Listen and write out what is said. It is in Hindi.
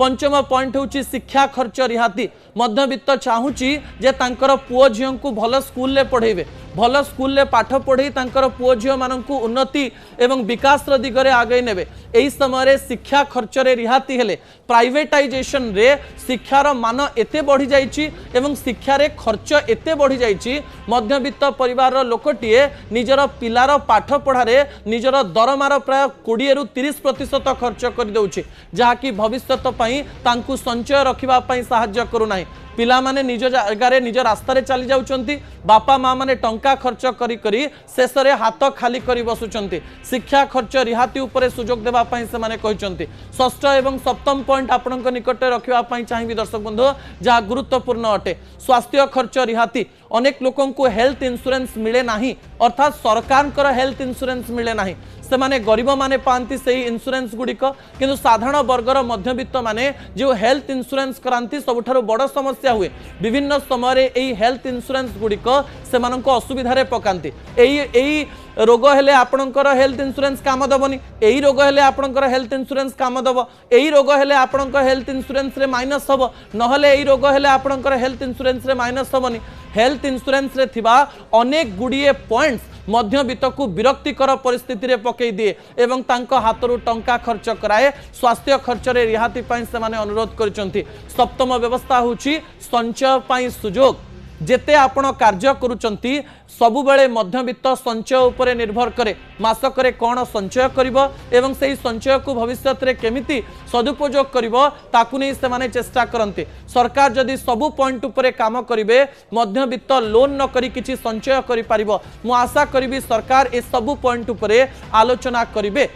पंचम पॉइंट हूँ शिक्षा खर्च रिहाती मध्यवित्त चाहूँगी जे तांकर पुओ झील को भल स्कूल पढ़ेबे भल स्कूल पाठ पढ़े तांकर पुओ झील मानक उन्नति एवं विकास दिगरे आगे नेबे। एही समय शिक्षा खर्च रे रिहाती हेले प्राइवेटाइजेशन रे शिक्षार मान एते बढ़ी जाइछि एवं शिक्षा रे खर्च एते बढ़ी जाइछि मध्यवित्त परिवार लोकटीए निजर पिलार पाठ पढ़ारे निजर दरमार प्राय 20 रु 30% खर्च कर दउछि जहाँकि भविष्यत पई तांकु संचय रखिबा पई साहाय्य करू नाही। पिला माने निज जगार निज रास्तार चली जाउछंती बापा माँ माने टंका खर्च करी करी शेष रे हाथ खाली करी बसुचंती। शिक्षा खर्च रिहाती उपरे सुजोग देबा पई से माने कहिसंती। षष्ठ एवं सप्तम पॉइंट आपनक निकट रखिबा पई चाहिबी दर्शक बंधु जहाँ गुरुत्वपूर्ण अटे स्वास्थ्य खर्च रिहाती। अनेक लोकों को हेल्थ इंश्योरेंस मिले नाही अर्थात सरकार हेल्थ इंश्योरेंस मिले नाही से माने गरीब माने पांती से इंश्योरेंस गुड़िक किंतु साधारण वर्गर मध्यवित्त माने जो हेल्थ इंश्योरेंस करांती सबुठारु बड़ समस्या हुए विभिन्न समय एई हेल्थ इंश्योरेंस गुड़िक से मानक असुविधारे पकांती। एई रोग हेले आपणकर हेल्थ इंश्योरेंस काम दबनी एई रोग हेले आपणकर हेल्थ इंश्योरेंस काम दब एई रोग हेले आपणकर हेल्थ इंश्योरेंस रे माइनस हबो नहले एई रोग हेले आपणकर हेल्थ इंश्योरेंस रे माइनस हबनी। हेल्थ इंश्योरेंस रे थिबा अनेक गुड़िए पॉइंट्स मध्यवित्त को विरक्तिकर परिस्थिति रे पकई दिए एवं तांको हाथरू टंका खर्च कराए स्वास्थ्य खर्च रे रिहाती पाई से माने अनुरोध करिसंती। सप्तम व्यवस्था होची संचय पाई सुजोग जेते आपण कार्य करूचंती सबु बेले मध्यवित्त संचय उपरे निर्भर करे मासकरे कौन संचय करिवो एवं सेही संचय को भविष्यत रे केमिति सदुपयोग करिवो ताकु नै से माने चेष्टा करंती। सरकार जदि सबु पॉइंट उपरे काम करिवे मध्यवित्त लोन न करी किछि संचय करि पारिबो। मु आशा करिवि सरकार ए सबु पॉइंट उपरे आलोचना करिवे।